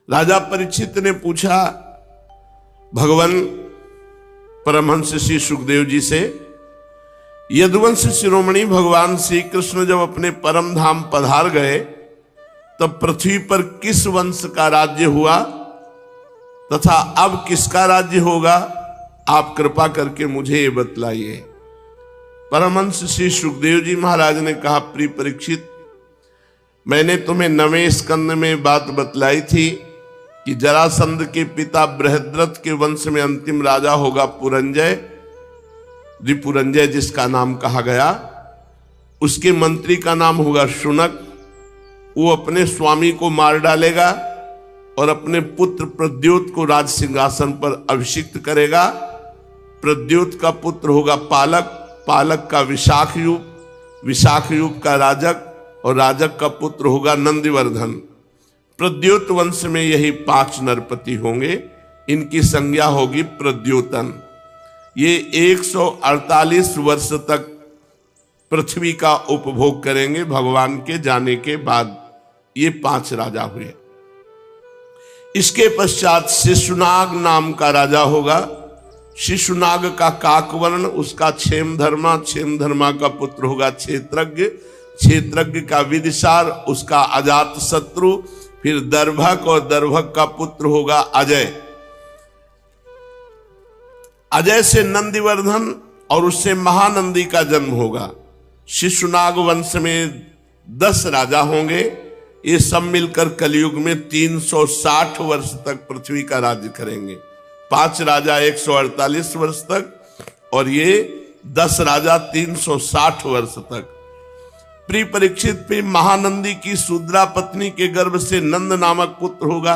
राजा परीक्षित ने पूछा भगवान परमहंस श्री सुखदेव जी से, यदुवंश शिरोमणि भगवान श्री कृष्ण जब अपने परम धाम पधार गए तब पृथ्वी पर किस वंश का राज्य हुआ तथा अब किसका राज्य होगा, आप कृपा करके मुझे ये बतलाइए। परमहंस श्री सुखदेव जी महाराज ने कहा, प्रिय परीक्षित, मैंने तुम्हें 9वें स्कंद में बात बतलाई थी कि जरासंध के पिता बृहद्रथ के वंश में अंतिम राजा होगा पुरंजय, रिपुरंजय जिसका नाम कहा गया। उसके मंत्री का नाम होगा शुनक। वो अपने स्वामी को मार डालेगा और अपने पुत्र प्रद्योत को राज सिंहासन पर अभिषिक्त करेगा। प्रद्योत का पुत्र होगा पालक, पालक का विशाखयूप, विशाखयूप का राजक और राजक का पुत्र होगा नंदिवर्धन। प्रद्योत वंश में यही 5 नरपति होंगे। इनकी संज्ञा होगी प्रद्योतन। ये 148 वर्ष तक पृथ्वी का उपभोग करेंगे भगवान के जाने के बाद। ये 5 राजा हुए। इसके पश्चात शिशुनाग नाम का राजा होगा। शिशुनाग का काकवर्ण, उसका क्षेमधर्मा, क्षेमधर्मा का पुत्र होगा क्षेत्रज्ञ, क्षेत्रज्ञ का विदिशार, उसका अजात शत्रु, फिर दर्भक और दर्भक का पुत्र होगा अजय। अजय से नंदिवर्धन और उससे महानंदी का जन्म होगा। शिशुनाग वंश में 10 राजा होंगे। ये सब मिलकर कलयुग में 360 वर्ष तक पृथ्वी का राज्य करेंगे। 5 राजा 148 वर्ष तक और ये 10 राजा 360 वर्ष तक। प्रिय परीक्षित, फिर महानंदी की शूद्रा पत्नी के गर्भ से नंद नामक पुत्र होगा।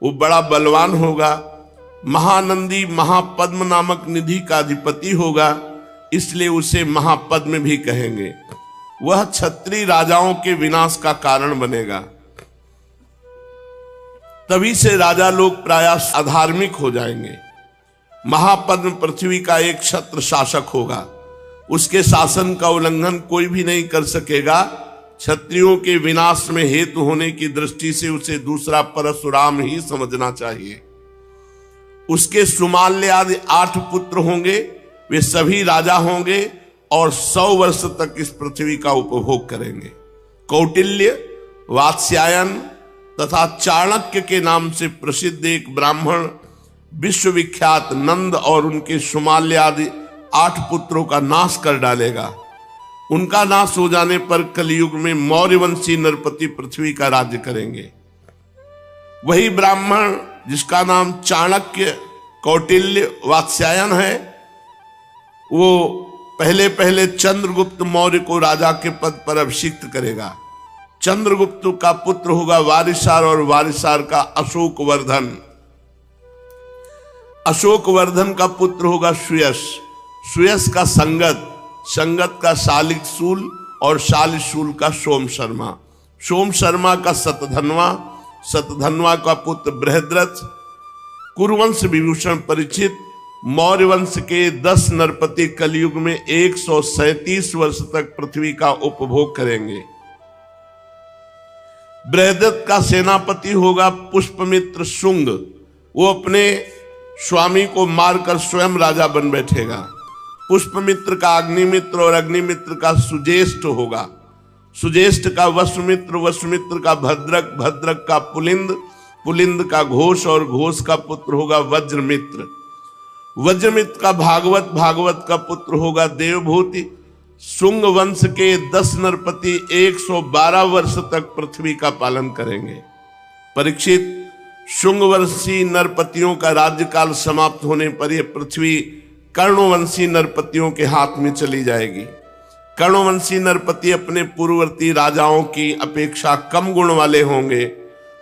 वो बड़ा बलवान होगा। महानंदी महापद्म नामक निधि का अधिपति होगा, इसलिए उसे महापद्म भी कहेंगे। वह क्षत्रिय राजाओं के विनाश का कारण बनेगा। तभी से राजा लोग प्रायः अधार्मिक हो जाएंगे। महापद्म पृथ्वी का एक क्षत्र शासक होगा। उसके शासन का उल्लंघन कोई भी नहीं कर सकेगा। क्षत्रियों के विनाश में हेतु होने की दृष्टि से उसे दूसरा परशुराम ही समझना चाहिए। उसके सुमाल्य आदि 8 पुत्र होंगे। वे सभी राजा होंगे और 100 वर्ष तक इस पृथ्वी का उपभोग करेंगे। कौटिल्य, वात्स्यायन तथा चाणक्य के नाम से प्रसिद्ध एक ब्राह्मण विश्वविख्यात नंद और उनके सुमाल्य आदि 8 पुत्रों का नाश कर डालेगा। उनका नाश हो जाने पर कलयुग में मौर्यवंशी नरपति पृथ्वी का राज्य करेंगे। वही ब्राह्मण जिसका नाम चाणक्य, कौटिल्य, वात्स्यायन है, वो पहले चंद्रगुप्त मौर्य को राजा के पद पर अभिषिक्त करेगा। चंद्रगुप्त का पुत्र होगा वारिसार और वारिसार का अशोकवर्धन। अशोकवर्धन का पुत्र होगा सुयश, सुयश का संगत, संगत का शालिशूल और शालिशूल का सोम शर्मा, सोम शर्मा का शतधन्वा, शतधन्वा का पुत्र बृहद्रथ। कुरुवंश विभूषण परीक्षित मौर्य वंश के 10 नरपति कलयुग में 137 वर्ष तक पृथ्वी का उपभोग करेंगे। बृहद्रथ का सेनापति होगा पुष्पमित्र शुंग। वो अपने स्वामी को मारकर स्वयं राजा बन बैठेगा। पुष्पमित्र का अग्निमित्र और अग्निमित्र का सुज्येष्ठ होगा। सुज्येष्ठ का वसुमित्र, वसुमित्र का भद्रक, भद्रक का पुलिंद, पुलिंद का घोष और घोष का पुत्र होगा वज्रमित्र। वज्रमित्र का भागवत, भागवत का पुत्र होगा देवभूति। शुंग वंश के 10 नरपति 112 वर्ष तक पृथ्वी का पालन करेंगे। परीक्षित, शुंग वंशी नरपतियों का राज्यकाल समाप्त होने पर यह पृथ्वी कर्णवंशी नरपतियों के हाथ में चली जाएगी। कर्णवंशी नरपति अपने पूर्ववर्ती राजाओं की अपेक्षा कम गुण वाले होंगे।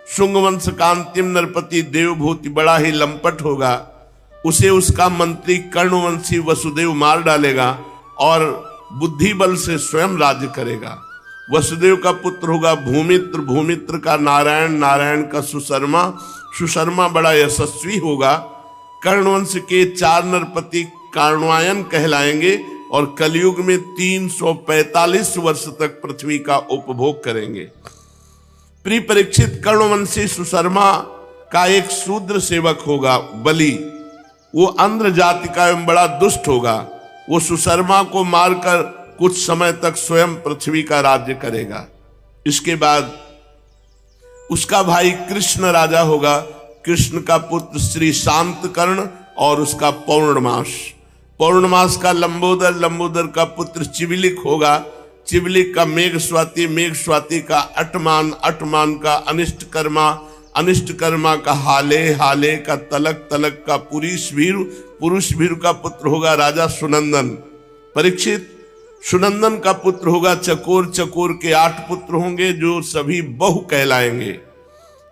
शुंग वंश का अंतिम नरपति देवभूति बड़ा ही लंपट होगा। उसे उसका मंत्री कर्णवंशी वसुदेव मार डालेगा और बुद्धि बल से स्वयं राज्य करेगा। वसुदेव का पुत्र होगा भूमित्र, भूमित्र का नारायण, नारायण का सुशर्मा, सुशर्मा बड़ा यशस्वी होगा। कर्णवंश के 4 नरपति कार्णवायन कहलाएंगे और कलयुग में 345 वर्ष तक पृथ्वी का उपभोग करेंगे। प्रिय परीक्षित, कर्णवंशी सुशर्मा का एक शूद्र सेवक होगा बलि, वो आंध्र जाति का एवं बड़ा दुष्ट होगा। वो सुशर्मा को मारकर कुछ समय तक स्वयं पृथ्वी का राज्य करेगा। इसके बाद उसका भाई कृष्ण राजा होगा। कृष्ण का पुत्र श्री शांतकर्ण और उसका पौर्णमास, पौर्णमास का लंबोदर, लंबोदर का पुत्र चिवलिक होगा। चिवलिक का मेघ स्वाति, मेघ स्वाति का अटमान, अटमान का अनिष्टकर्मा, अनिष्टकर्मा का हाले, हाले का तलक, तलक का पुरुषभीरु, पुरुषभीरु का पुत्र होगा राजा सुनंदन। परीक्षित, सुनंदन का पुत्र होगा चकोर, चकोर के 8 पुत्र होंगे जो सभी बहु कहलाएंगे।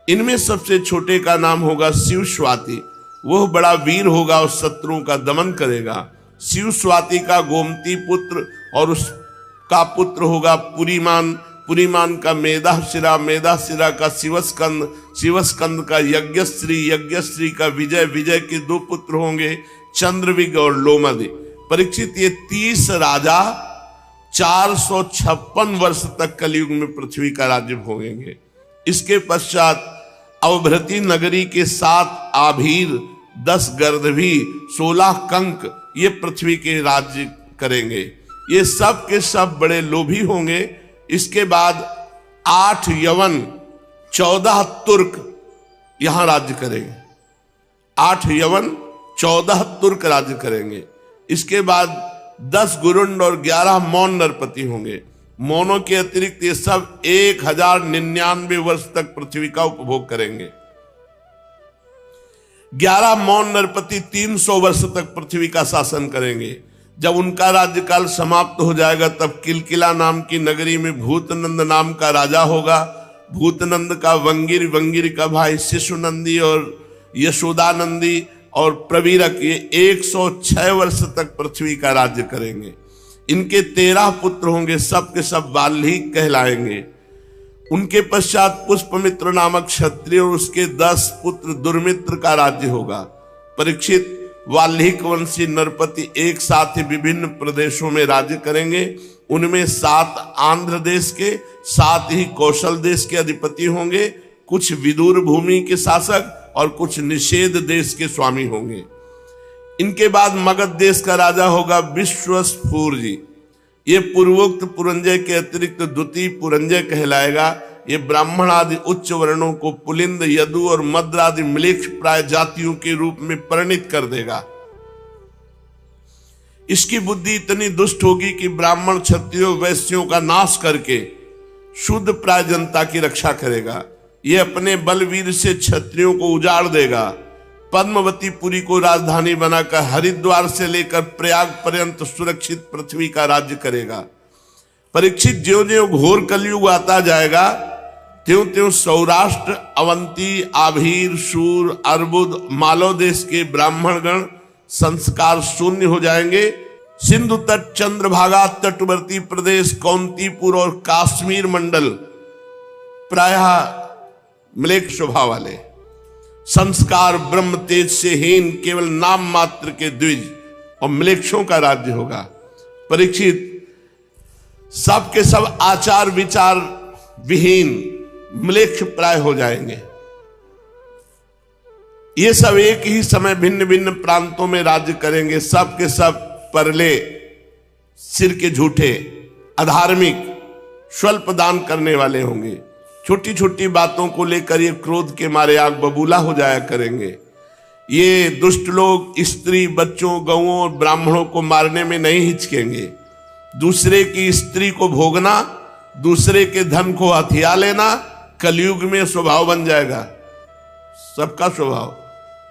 इनमें सबसे छोटे का नाम होगा शिव स्वाति, वह बड़ा वीर होगा और शत्रुओं का दमन करेगा। शिव स्वाति का गोमती पुत्र और उसका पुत्र होगा पुरीमान, पुरीमान का मेधाशिरा, मेधाशिरा का शिवस्कंद, शिवस्कंद का यज्ञश्री, यज्ञश्री का विजय, विजय के 2 पुत्र होंगे चंद्रविग और लोमदि। परीक्षित, ये 30 राजा 456 वर्ष तक कलयुग में पृथ्वी का राज्य भोगेंगे। इसके पश्चात अवभृति नगरी के 7 आभीर, 10 गर्दभी, 16 कंक ये पृथ्वी के राज्य करेंगे। ये सब के सब बड़े लोभी होंगे। इसके बाद 8 यवन, 14 तुर्क यहां राज्य करेंगे। 8 यवन, 14 तुर्क राज्य करेंगे। इसके बाद 10 गुरुंड और 11 मौन नरपति होंगे। मौनों के अतिरिक्त ये सब 1099 वर्ष तक पृथ्वी का उपभोग करेंगे। 11 मौन नरपति 300 वर्ष तक पृथ्वी का शासन करेंगे। जब उनका राज्यकाल समाप्त हो जाएगा तब किलकिला नाम की नगरी में भूतनंद नाम का राजा होगा। भूतनंद का वंगिर, वंगिर का भाई शिशुनंदी और यशोदानंदी और प्रवीरक ये 106 वर्ष तक पृथ्वी का राज्य करेंगे। इनके 13 पुत्र होंगे, सब के सब वाल्मीकि कहलाएंगे। उनके पश्चात पुष्पमित्र नामक क्षत्रिय और उसके 10 पुत्र दुर्मित्र का राज्य होगा। परीक्षित, वाल्मीकि वंशी नरपति एक साथ ही विभिन्न प्रदेशों में राज्य करेंगे। उनमें 7 आंध्र देश के, 7 ही कौशल देश के अधिपति होंगे। कुछ विदुर भूमि के शासक और कुछ निषेध देश के स्वामी होंगे। इनके बाद मगध देश का राजा होगा विश्वस्फूर जी। ये पूर्वोक्त पुरंजय के अतिरिक्त द्वितीय पुरंजय कहलाएगा। ये ब्राह्मण आदि उच्च वर्णों को पुलिंद, यदु और मद्र आदि म्लेच्छ प्राय जातियों के रूप में परिणित कर देगा। इसकी बुद्धि इतनी दुष्ट होगी कि ब्राह्मण, क्षत्रियों, वैश्यों का नाश करके शुद्ध प्राय जनता की रक्षा करेगा। ये अपने बलवीर से क्षत्रियों को उजाड़ देगा। पद्मवतीपुरी को राजधानी बनाकर हरिद्वार से लेकर प्रयाग पर्यंत सुरक्षित पृथ्वी का राज्य करेगा। परीक्षित, ज्यों ज्यों घोर कलयुग आता जाएगा त्यों त्यों सौराष्ट्र, अवंती, आभीर, शूर, अर्बुद, मालव देश के ब्राह्मणगण संस्कार शून्य हो जाएंगे। सिंधु तट, चंद्रभागा, तटवर्ती प्रदेश, कौंतीपुर और काश्मीर मंडल प्रायः म्लेच्छ स्वभाव वाले, संस्कार ब्रह्म तेज से हीन, केवल नाम मात्र के द्विज और म्लेच्छों का राज्य होगा। परीक्षित, सब के सब आचार विचार विहीन म्लेच्छ प्राय हो जाएंगे। ये सब एक ही समय भिन्न भिन्न प्रांतों में राज्य करेंगे। सब के सब परले, सिर के झूठे, अधार्मिक, स्वल्प दान करने वाले होंगे। छोटी छोटी बातों को लेकर ये क्रोध के मारे आग बबूला हो जाया करेंगे। ये दुष्ट लोग स्त्री, बच्चों, गौओं और ब्राह्मणों को मारने में नहीं हिचकेंगे। दूसरे की स्त्री को भोगना, दूसरे के धन को हथिया लेना कलयुग में स्वभाव बन जाएगा। सबका स्वभाव,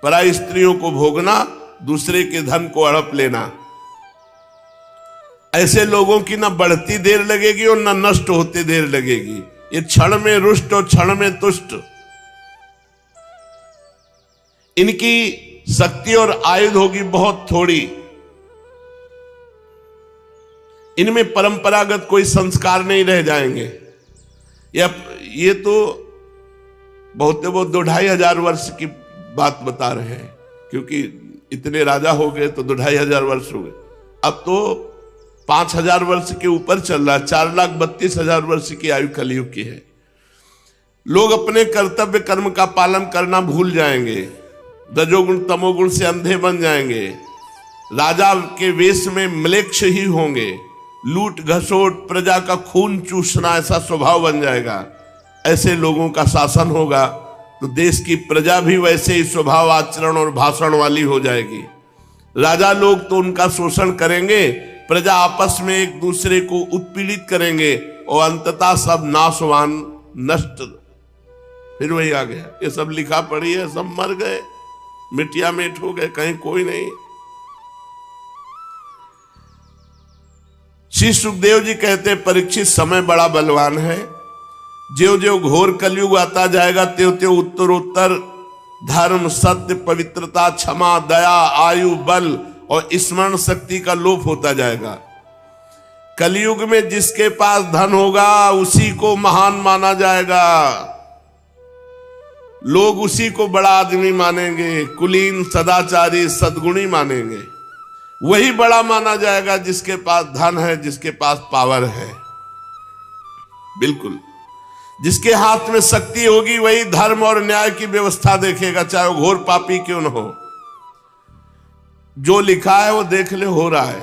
पराई स्त्रियों को भोगना, दूसरे के धन को हड़प लेना। ऐसे लोगों की ना बढ़ती देर लगेगी और ना नष्ट होते देर लगेगी। ये क्षण में रुष्ट और क्षण में तुष्ट। इनकी शक्ति और आयुध होगी बहुत थोड़ी। इनमें परंपरागत कोई संस्कार नहीं रह जाएंगे। ये तो बहुत 2,500 वर्ष की बात बता रहे हैं, क्योंकि इतने राजा हो गए तो 2,500 वर्ष हो गए। अब तो 5,000 वर्ष के ऊपर चल रहा है। 4,32,000 वर्ष की आयु कलयुग की है। लोग अपने कर्तव्य कर्म का पालन करना भूल जाएंगे, रजोगुण तमोगुण से अंधे बन जाएंगे, राजा के वेश में म्लेच्छ ही होंगे, लूट घसोट प्रजा का खून चूसना ऐसा स्वभाव बन जाएगा। ऐसे लोगों का शासन होगा तो देश की प्रजा भी वैसे ही स्वभाव आचरण और भाषण वाली हो जाएगी। राजा लोग तो उनका शोषण करेंगे, प्रजा आपस में एक दूसरे को उत्पीड़ित करेंगे और अंततः सब नाशवान नष्ट। फिर वही आ गया, ये सब लिखा पढ़ी है, सब मर गए, मिटिया मिट हो गए, कहीं कोई नहीं। श्री सुखदेव जी कहते परीक्षित समय बड़ा बलवान है, ज्यों ज्यों घोर कलयुग आता जाएगा त्यों त्यों उत्तरोत्तर धर्म सत्य पवित्रता क्षमा दया आयु बल और स्मरण शक्ति का लोप होता जाएगा। कलयुग में जिसके पास धन होगा उसी को महान माना जाएगा, लोग उसी को बड़ा आदमी मानेंगे, कुलीन सदाचारी सद्गुणी मानेंगे। वही बड़ा माना जाएगा जिसके पास धन है, जिसके पास पावर है। बिल्कुल, जिसके हाथ में शक्ति होगी वही धर्म और न्याय की व्यवस्था देखेगा, चाहे वो घोर पापी क्यों न हो। जो लिखा है वो देख ले, हो रहा है।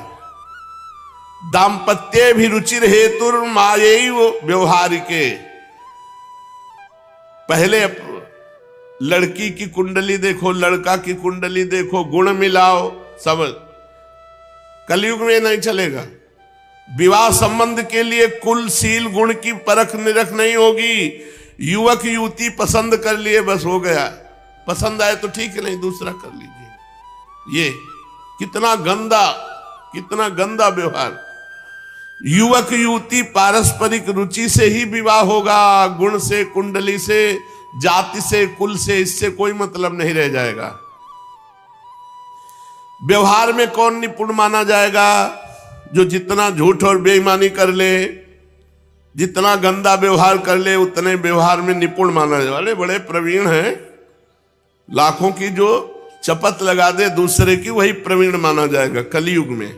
दाम्पत्य भी रुचिर हेतुर मायैव व्यवहारिके। पहले लड़की की कुंडली देखो, लड़का की कुंडली देखो, गुण मिलाओ, सब। कलयुग में नहीं चलेगा। विवाह संबंध के लिए कुल सील गुण की परख निरख नहीं होगी। युवक युवती पसंद कर लिए बस हो गया, पसंद आए तो ठीक है, नहीं दूसरा कर लीजिए। ये कितना गंदा व्यवहार। युवक युवती पारस्परिक रुचि से ही विवाह होगा, गुण से, कुंडली से, जाति से, कुल से, इससे कोई मतलब नहीं रह जाएगा। व्यवहार में कौन निपुण माना जाएगा? जो जितना झूठ और बेईमानी कर ले, जितना गंदा व्यवहार कर ले, उतने व्यवहार में निपुण माना जाए। वाले बड़े प्रवीण हैं, लाखों की जो चपत लगा दे दूसरे की, वही प्रवीण माना जाएगा। कलयुग में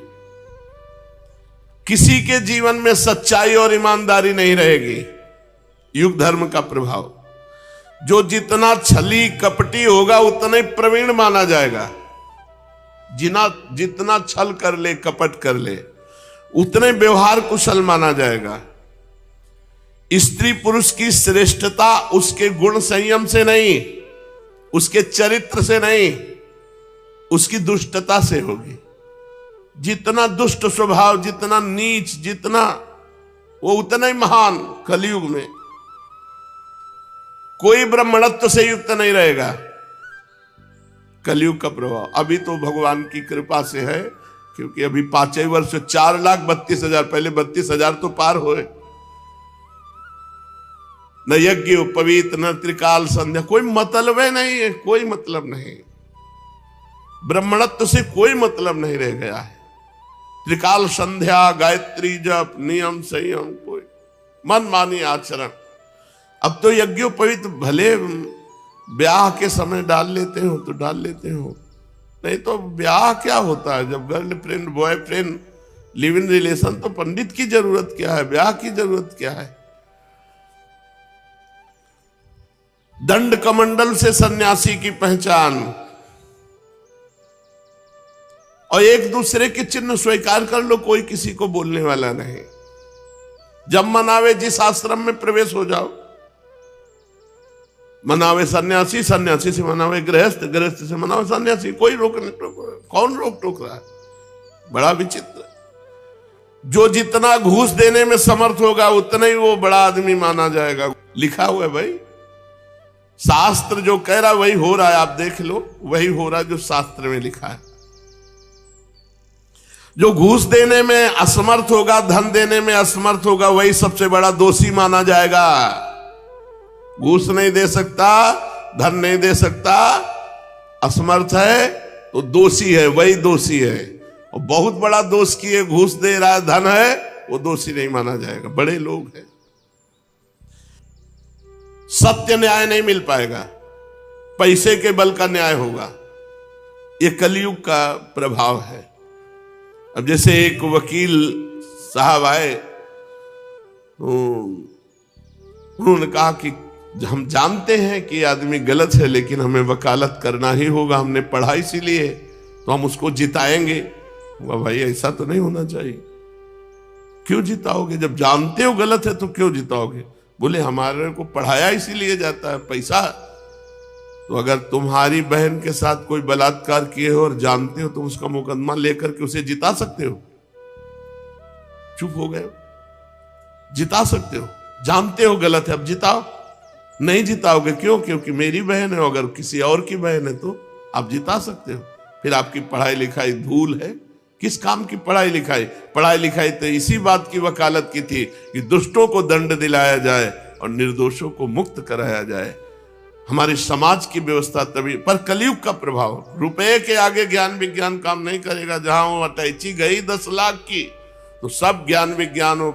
किसी के जीवन में सच्चाई और ईमानदारी नहीं रहेगी। युग धर्म का प्रभाव, जो जितना छली कपटी होगा उतना ही प्रवीण माना जाएगा। जितना छल कर ले, कपट कर ले, उतने व्यवहार कुशल माना जाएगा। स्त्री पुरुष की श्रेष्ठता उसके गुण संयम से नहीं, उसके चरित्र से नहीं, उसकी दुष्टता से होगी। जितना दुष्ट स्वभाव, जितना नीच, जितना वो उतना ही महान। कलयुग में कोई ब्राह्मणत्व से युक्त नहीं रहेगा। कलयुग का प्रभाव अभी तो भगवान की कृपा से है, क्योंकि अभी 5 वर्ष 4,32,000, पहले 32,000 तो पार होए। न यज्ञ उपवीत न त्रिकाल संध्या, कोई मतलब नहीं है, कोई मतलब नहीं। ब्राह्मणत्व से कोई मतलब नहीं रह गया है। त्रिकाल संध्या, गायत्री जप, नियम संयम, कोई मनमानी आचरण। अब तो यज्ञोपवीत भले ब्याह के समय डाल लेते हो तो डाल लेते हो, नहीं तो ब्याह क्या होता है? जब girlfriend boyfriend live in relation, तो पंडित की जरूरत क्या है? ब्याह की जरूरत क्या है? दंड कमंडल से सन्यासी की पहचान, और एक दूसरे के चिन्ह स्वीकार कर लो, कोई किसी को बोलने वाला नहीं। जब मनावे जिस आश्रम में प्रवेश हो जाओ, मनावे सन्यासी, सन्यासी से मनावे गृहस्थ, गृहस्थ से मनावे सन्यासी, कोई कौन रोक टोक रहा है? बड़ा विचित्र। जो जितना घूस देने में समर्थ होगा उतना ही वो बड़ा आदमी माना जाएगा। लिखा हुआ है भाई, शास्त्र जो कह रहा वही हो रहा है। आप देख लो, वही हो रहा है जो शास्त्र में लिखा है। जो घूस देने में असमर्थ होगा, धन देने में असमर्थ होगा, वही सबसे बड़ा दोषी माना जाएगा। घूस नहीं दे सकता, धन नहीं दे सकता, असमर्थ है तो दोषी है, वही दोषी है। और बहुत बड़ा दोष किए, घूस दे रहा है, धन है, वो दोषी नहीं माना जाएगा। बड़े लोग हैं। सत्य न्याय नहीं मिल पाएगा, पैसे के बल का न्याय होगा। ये कलयुग का प्रभाव है। अब जैसे एक वकील साहब आए तो उन्होंने कहा कि हम जानते हैं कि आदमी गलत है, लेकिन हमें वकालत करना ही होगा, हमने पढ़ा इसीलिए, तो हम उसको जिताएंगे। भाई ऐसा तो नहीं होना चाहिए। क्यों जिताओगे? जब जानते हो गलत है तो क्यों जिताओगे? बोले हमारे को पढ़ाया इसीलिए जाता है, पैसा। तो अगर तुम्हारी बहन के साथ कोई बलात्कार किए हो और जानते हो, तुम उसका मुकदमा लेकर के उसे जिता सकते हो? चुप हो गए? जिता सकते हो? जानते हो गलत है, अब जिताओ। नहीं जिताओगे, क्यों? क्योंकि मेरी बहन है। अगर किसी और की बहन है तो आप जिता सकते हो। फिर आपकी पढ़ाई लिखाई धूल है। किस काम की पढ़ाई लिखाई? पढ़ाई लिखाई तो इसी बात की वकालत की थी कि दुष्टों को दंड दिलाया जाए और निर्दोषों को मुक्त कराया जाए। हमारे समाज की व्यवस्था तभी। पर कलयुग का प्रभाव, रुपए के आगे ज्ञान विज्ञान काम नहीं करेगा। जहां वो अटैची गई 10 लाख की, तो सब ज्ञान विज्ञान और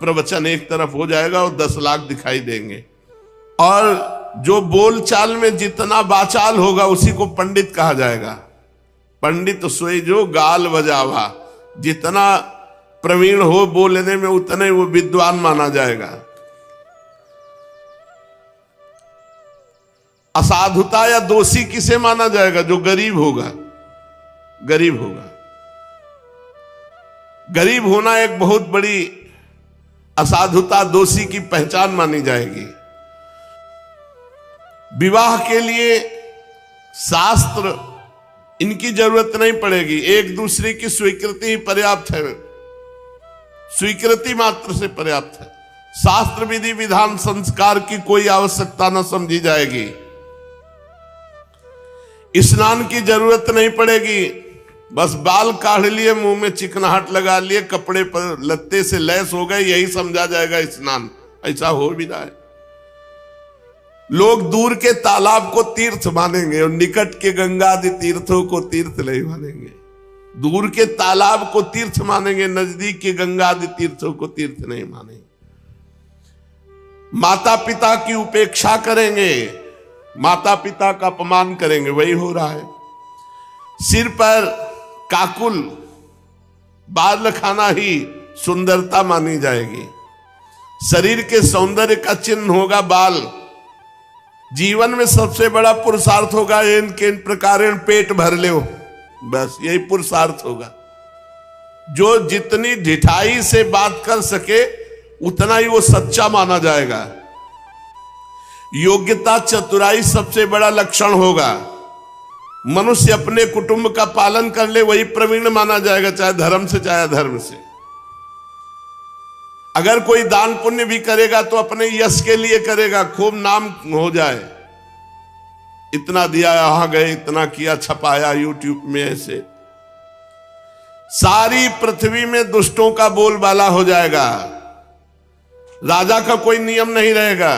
प्रवचन एक तरफ हो जाएगा और 10 लाख दिखाई देंगे। और जो बोलचाल में जितना बाचाल होगा उसी को पंडित कहा जाएगा। पंडित सोई जो गाल बजावा, जितना प्रवीण हो बोलने में उतना ही वो विद्वान माना जाएगा। असाधुता या दोषी किसे माना जाएगा? जो गरीब होगा। गरीब होगा। गरीब होना एक बहुत बड़ी असाधुता, दोषी की पहचान मानी जाएगी। विवाह के लिए शास्त्र इनकी जरूरत नहीं पड़ेगी, एक दूसरे की स्वीकृति ही पर्याप्त है। स्वीकृति मात्र से पर्याप्त है। शास्त्र विधि विधान संस्कार की कोई आवश्यकता न समझी जाएगी। स्नान की जरूरत नहीं पड़ेगी, बस बाल काढ़ लिए, मुंह में चिकनाहट लगा लिए, कपड़े पर लत्ते से लैस हो गए, यही समझा जाएगा स्नान। ऐसा हो भी रहा है। लोग दूर के तालाब को तीर्थ मानेंगे और निकट के गंगा आदि तीर्थों को तीर्थ नहीं मानेंगे। दूर के तालाब को तीर्थ मानेंगे, नजदीक के गंगा आदि तीर्थों को तीर्थ नहीं मानेंगे। माता पिता की उपेक्षा करेंगे, माता पिता का अपमान करेंगे, वही हो रहा है। सिर पर काकुल बाल रखाना ही सुंदरता मानी जाएगी। शरीर के सौंदर्य का चिन्ह होगा बाल। जीवन में सबसे बड़ा पुरुषार्थ होगा इन प्रकार पेट भर ले, बस यही पुरुषार्थ होगा। जो जितनी ढिठाई से बात कर सके उतना ही वो सच्चा माना जाएगा। योग्यता चतुराई सबसे बड़ा लक्षण होगा। मनुष्य अपने कुटुंब का पालन कर ले वही प्रवीण माना जाएगा, चाहे धर्म से चाहे अधर्म से। अगर कोई दान पुण्य भी करेगा तो अपने यश के लिए करेगा, खूब नाम हो जाए। इतना दिया, यहां गए, इतना किया, छपाया यूट्यूब में। ऐसे सारी पृथ्वी में दुष्टों का बोलबाला हो जाएगा। राजा का कोई नियम नहीं रहेगा।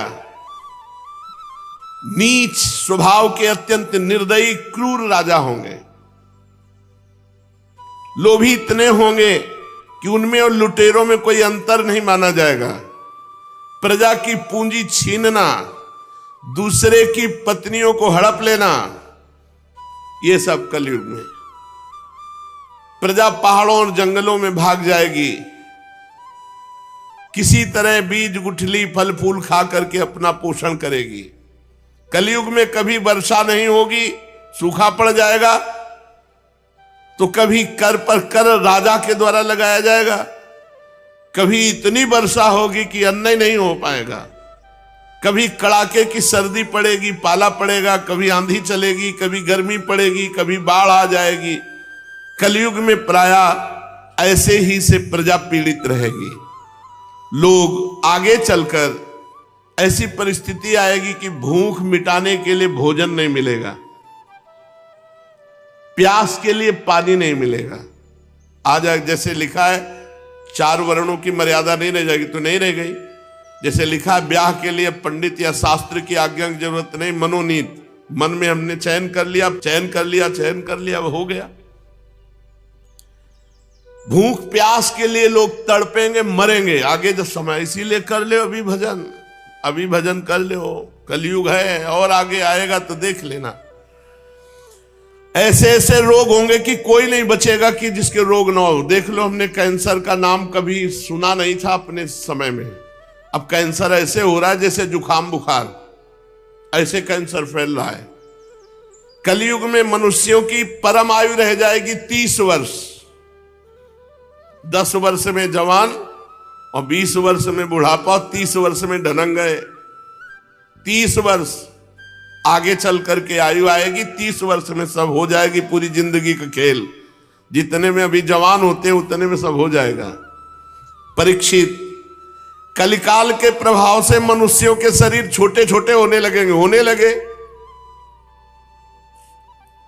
नीच स्वभाव के अत्यंत निर्दयी क्रूर राजा होंगे। लोभी इतने होंगे कि उनमें और लुटेरों में कोई अंतर नहीं माना जाएगा। प्रजा की पूंजी छीनना, दूसरे की पत्नियों को हड़प लेना, ये सब कलयुग में। प्रजा पहाड़ों और जंगलों में भाग जाएगी, किसी तरह बीज गुठली फल फूल खा करके अपना पोषण करेगी। कलयुग में कभी वर्षा नहीं होगी, सूखा पड़ जाएगा, तो कभी कर पर कर राजा के द्वारा लगाया जाएगा, कभी इतनी वर्षा होगी कि अन्न ही नहीं हो पाएगा, कभी कड़ाके की सर्दी पड़ेगी, पाला पड़ेगा, कभी आंधी चलेगी, कभी गर्मी पड़ेगी, कभी बाढ़ आ जाएगी। कलयुग में प्रायः ऐसे ही से प्रजा पीड़ित रहेगी। लोग आगे चलकर ऐसी परिस्थिति आएगी कि भूख मिटाने के लिए भोजन नहीं मिलेगा, प्यास के लिए पानी नहीं मिलेगा। आज जैसे लिखा है 4 वर्णों की मर्यादा नहीं रह जाएगी, तो नहीं रह गई। जैसे लिखा है ब्याह के लिए पंडित या शास्त्र की आज्ञा की जरूरत नहीं, मनोनीत, मन में हमने चयन कर लिया, चयन कर लिया, चयन कर लिया, वो हो गया। भूख प्यास के लिए लोग तड़पेंगे, मरेंगे आगे जब समय। इसीलिए कर ले अभी भजन, अभी भजन कर ले, कलयुग है और आगे आएगा तो देख लेना। ऐसे ऐसे रोग होंगे कि कोई नहीं बचेगा कि जिसके रोग ना हो। देख लो, हमने कैंसर का नाम कभी सुना नहीं था अपने समय में, अब कैंसर ऐसे हो रहा है जैसे जुकाम बुखार। ऐसे कैंसर फैल रहा है। कलयुग में मनुष्यों की परम आयु रह जाएगी 30 वर्ष। 10 वर्ष में जवान और 20 वर्ष में बुढ़ापा और 30 वर्ष में ढनंग गए। 30 वर्ष आगे चल करके आयु आएगी, 30 वर्ष में सब हो जाएगी पूरी जिंदगी का खेल। जितने में अभी जवान होते हैं उतने में सब हो जाएगा। परीक्षित, कलिकाल के प्रभाव से मनुष्यों के शरीर छोटे छोटे होने लगेंगे, होने लगे।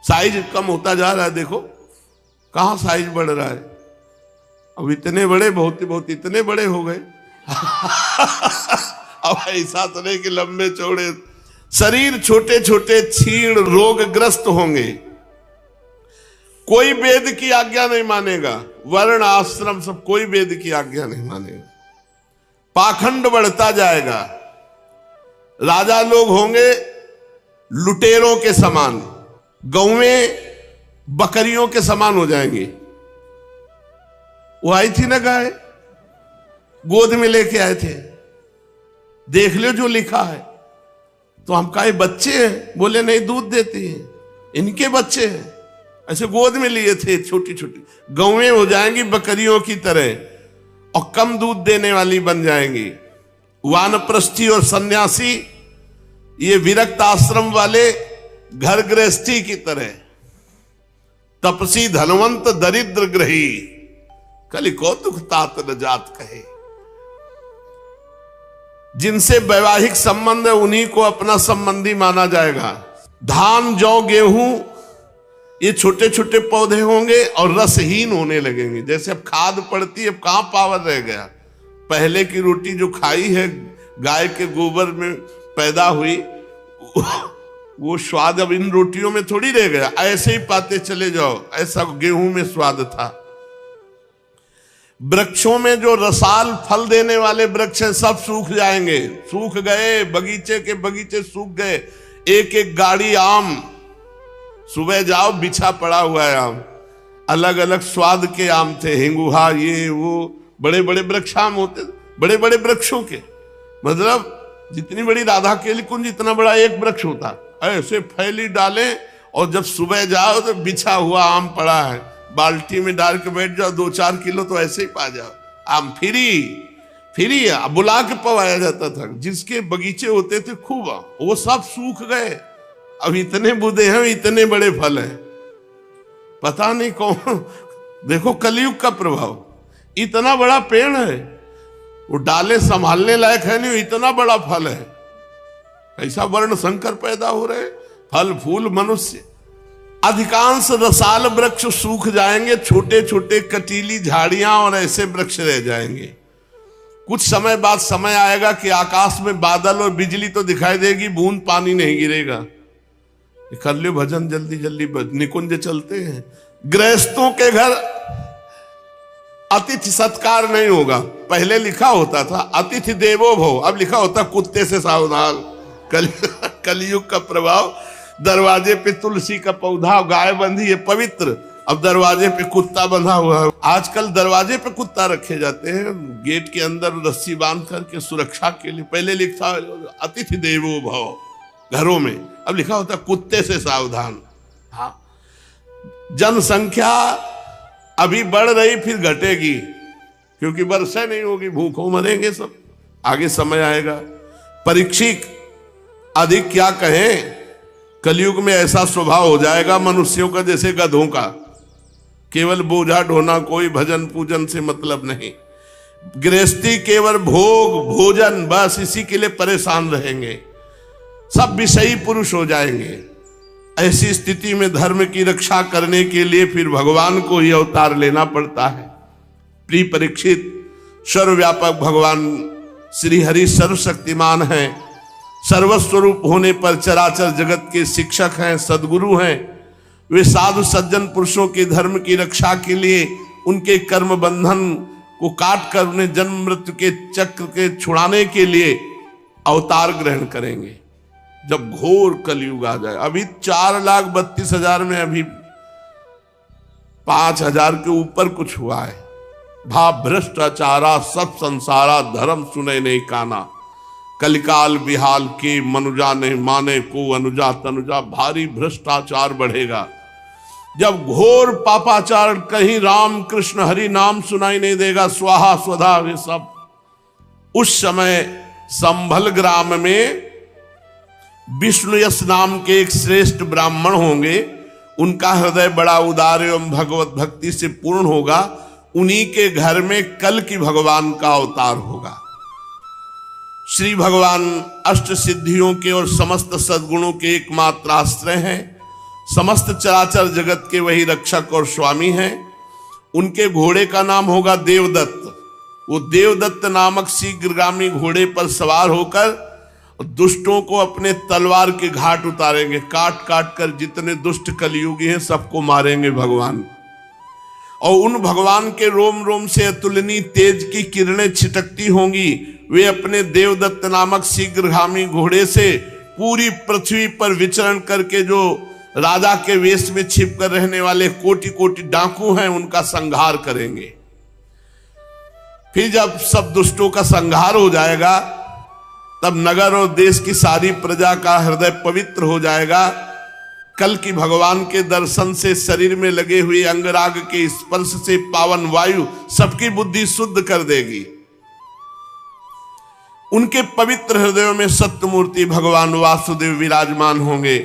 साइज कम होता जा रहा है, देखो कहां साइज बढ़ रहा है। अब इतने बड़े बहुत इतने बड़े हो गए। अब ऐसा तो नहीं कि लंबे चौड़े, शरीर छोटे छोटे क्षीण रोगग्रस्त होंगे। कोई वेद की आज्ञा नहीं मानेगा, वर्ण आश्रम सब कोई वेद की आज्ञा नहीं मानेगा। पाखंड बढ़ता जाएगा। राजा लोग होंगे लुटेरों के समान, गौवें बकरियों के समान हो जाएंगी। वो आई थी ना गाय, गोद में लेके आए थे, देख लो जो लिखा है। तो हम कहा बच्चे हैं, बोले नहीं दूध देती हैं, इनके बच्चे हैं। ऐसे गोद में लिए थे, छोटी छोटी गौवें हो जाएंगी बकरियों की तरह और कम दूध देने वाली बन जाएंगी। वानप्रस्थी और सन्यासी ये विरक्त आश्रम वाले घर गृहस्थी की तरह, तपसी धनवंत दरिद्र ग्रही, कलि कौतुक तात न जात कहे। जिनसे वैवाहिक संबंध है उन्हीं को अपना संबंधी माना जाएगा। धान जौ गेहूं ये छोटे छोटे पौधे होंगे और रसहीन होने लगेंगे। जैसे अब खाद पड़ती है, अब कहां पावर रह गया। पहले की रोटी जो खाई है गाय के गोबर में पैदा हुई, वो स्वाद अब इन रोटियों में थोड़ी रह गया। ऐसे ही पाते चले जाओ, ऐसा गेहूं में स्वाद था। वृक्षों में जो रसाल फल देने वाले वृक्ष हैं सब सूख जाएंगे, सूख गए। बगीचे के बगीचे सूख गए। एक एक गाड़ी आम, सुबह जाओ बिछा पड़ा हुआ है आम। अलग अलग स्वाद के आम थे, हिंगुहा ये वो, बड़े बड़े वृक्ष आम होते, बड़े बड़े वृक्षों के। मतलब जितनी बड़ी राधा केली कुंज जितना बड़ा एक वृक्ष होता, ऐसे फैली डाले। और जब सुबह जाओ तो बिछा हुआ आम पड़ा है, बाल्टी में डाल के बैठ जाओ, 2-4 किलो तो ऐसे ही पा जाओ आम। फ्री बुला के पवाया जाता था। जिसके बगीचे होते थे खूब, वो सब सूख गए। अब इतने बूढ़े हैं, इतने बड़े फल हैं, पता नहीं कौन। देखो कलयुग का प्रभाव। इतना बड़ा पेड़ है, वो डाले संभालने लायक है नहीं, इतना बड़ा फल है। ऐसा वर्ण संकर पैदा हो रहे, फल फूल मनुष्य। अधिकांश रसाल वृक्ष सूख जाएंगे, छोटे छोटे कटीली झाड़ियां और ऐसे वृक्ष रह जाएंगे। कुछ समय बाद समय आएगा कि आकाश में बादल और बिजली तो दिखाई देगी, बूंद पानी नहीं गिरेगा। कर लो भजन जल्दी जल्दी, निकुंज चलते हैं। गृहस्थों के घर अतिथि सत्कार नहीं होगा। पहले लिखा होता था अतिथि देवो भव, अब लिखा होता कुत्ते से सावधान। कलयुग का प्रभाव। दरवाजे पे तुलसी का पौधा, गाय बंधी है पवित्र, अब दरवाजे पे कुत्ता बंधा हुआ है। आजकल दरवाजे पे कुत्ता रखे जाते हैं, गेट के अंदर रस्सी बांध करके सुरक्षा के लिए। पहले लिखा अतिथि देवो भव घरों में, अब लिखा होता कुत्ते से सावधान। हाँ, जनसंख्या अभी बढ़ रही फिर घटेगी, क्योंकि वर्षा नहीं होगी, भूखों मरेंगे सब। आगे समय आएगा। परीक्षित, अधिक क्या कहें, कलयुग में ऐसा स्वभाव हो जाएगा मनुष्यों का जैसे गधों का। केवल बोझा ढोना, कोई भजन पूजन से मतलब नहीं। गृहस्थी केवल भोग भोजन, बस इसी के लिए परेशान रहेंगे। सब विषयी पुरुष हो जाएंगे। ऐसी स्थिति में धर्म की रक्षा करने के लिए फिर भगवान को ही अवतार लेना पड़ता है। प्रिय परीक्षित, सर्वव्यापक भगवान श्री हरि सर्वशक्तिमान हैं। सर्वस्वरूप होने पर चराचर जगत के शिक्षक हैं, सदगुरु हैं। वे साधु सज्जन पुरुषों के धर्म की रक्षा के लिए उनके कर्म बंधन को काट कर उन्हें जन्म मृत्यु के चक्र के छुड़ाने के लिए अवतार ग्रहण करेंगे जब घोर कलयुग आ जाए। अभी 4,32,000 में अभी 5,000 के ऊपर कुछ हुआ है। भाव भ्रष्टाचारा सब संसारा, धर्म सुने नहीं काना। कलिकाल बिहाल के मनुजा नहीं माने को अनुजा तनुजा, भारी भ्रष्टाचार बढ़ेगा। जब घोर पापाचार, कहीं राम कृष्ण हरि नाम सुनाई नहीं देगा, स्वाहा स्वधा वे सब, उस समय संभल ग्राम में विष्णुयश नाम के एक श्रेष्ठ ब्राह्मण होंगे। उनका हृदय बड़ा उदार एवं भगवत भक्ति से पूर्ण होगा। उन्हीं के घर में कल की भगवान का अवतार होगा। श्री भगवान अष्ट सिद्धियों के और समस्त सद्गुणों के एकमात्र आश्रय हैं। समस्त चराचर जगत के वही रक्षक और स्वामी हैं। उनके घोड़े का नाम होगा देवदत्त। वो देवदत्त नामक शीघ्रगामी घोड़े पर सवार होकर दुष्टों को अपने तलवार के घाट उतारेंगे। काट काट कर जितने दुष्ट कलयुगी हैं सबको मारेंगे भगवान। और उन भगवान के रोम रोम से अतुलनीय तेज की किरणें छिटकती होंगी। वे अपने देवदत्त नामक शीघ्रगामी घोड़े से पूरी पृथ्वी पर विचरण करके जो राजा के वेश में छिप कर रहने वाले कोटि कोटि डाकू हैं उनका संहार करेंगे। फिर जब सब दुष्टों का संहार हो जाएगा तब नगर और देश की सारी प्रजा का हृदय पवित्र हो जाएगा। कल की भगवान के दर्शन से शरीर में लगे हुए अंगराग के स्पर्श से पावन वायु सबकी बुद्धि शुद्ध कर देगी। उनके पवित्र हृदयों में सत्यमूर्ति भगवान वासुदेव विराजमान होंगे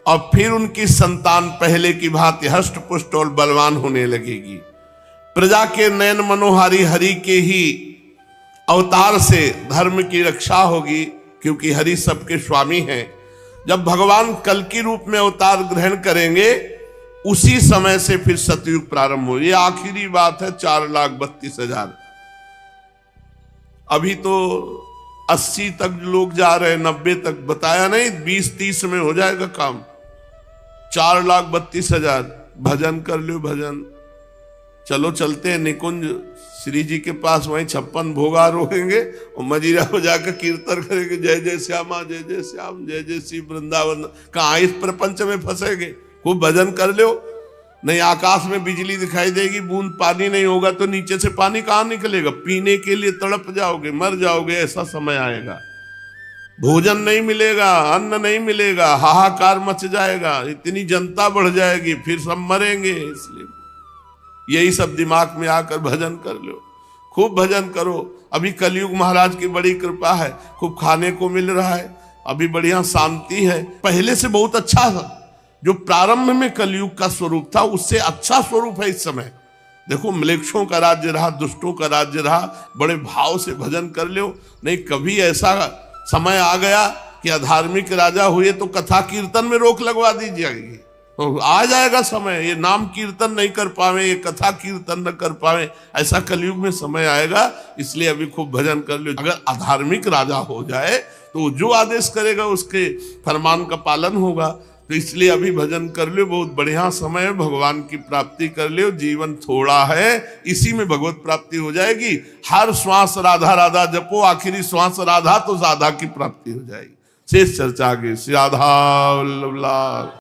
और फिर उनकी संतान पहले की भांति हष्ट पुष्ट और बलवान होने लगेगी। प्रजा के नयन मनोहारी हरि के ही अवतार से धर्म की रक्षा होगी, क्योंकि हरि सबके स्वामी हैं। जब भगवान कल की रूप में अवतार ग्रहण करेंगे उसी समय से फिर सतयुग प्रारंभ हो। ये आखिरी बात है। 4,32,000 अभी तो 80 तक लोग जा रहे हैं, 90 तक बताया नहीं, 20-30 में हो जाएगा काम। 4,32,000 भजन कर लो भजन। चलो चलते हैं निकुंज श्री जी के पास, वहीं 56 भोगा रोकेंगे और मजीरा हो जाकर कीर्तन करेंगे, जय जय श्यामा जय जय श्याम जय जय श्री वृंदावन। कहाँ इस प्रपंच में फंसेंगे। खूब भजन कर लो। नहीं आकाश में बिजली दिखाई देगी, बूंद पानी नहीं होगा तो नीचे से पानी कहाँ निकलेगा। पीने के लिए तड़प जाओगे, मर जाओगे, ऐसा समय आएगा। भोजन नहीं मिलेगा, अन्न नहीं मिलेगा, हाहाकार मच जाएगा, इतनी जनता बढ़ जाएगी, फिर सब मरेंगे। इसलिए यही सब दिमाग में आकर भजन कर लो, खूब भजन करो। अभी कलयुग महाराज की बड़ी कृपा है, खूब खाने को मिल रहा है, अभी बढ़िया शांति है। पहले से बहुत अच्छा था। जो प्रारंभ में कलयुग का स्वरूप था उससे अच्छा स्वरूप है इस समय। देखो म्लेच्छों का राज्य रहा, दुष्टों का राज्य रहा। बड़े भाव से भजन कर लो। नहीं कभी ऐसा समय आ गया कि अधार्मिक राजा हुए तो कथा कीर्तन में रोक लगवा दी जाएगी। तो आ जाएगा समय, ये नाम कीर्तन नहीं कर पावे, ये कथा कीर्तन न कर पावे, ऐसा कलयुग में समय आएगा। इसलिए अभी खूब भजन कर लो। अगर अधार्मिक राजा हो जाए तो जो आदेश करेगा उसके फरमान का पालन होगा। तो इसलिए अभी भजन कर लो, बहुत बढ़िया समय है। भगवान की प्राप्ति कर लो। जीवन थोड़ा है, इसी में भगवत प्राप्ति हो जाएगी। हर श्वास राधा राधा जपो, आखिरी श्वास राधा तो राधा की प्राप्ति हो जाएगी। शेष चर्चा आगे। श्री राधा वल्लभ लाल।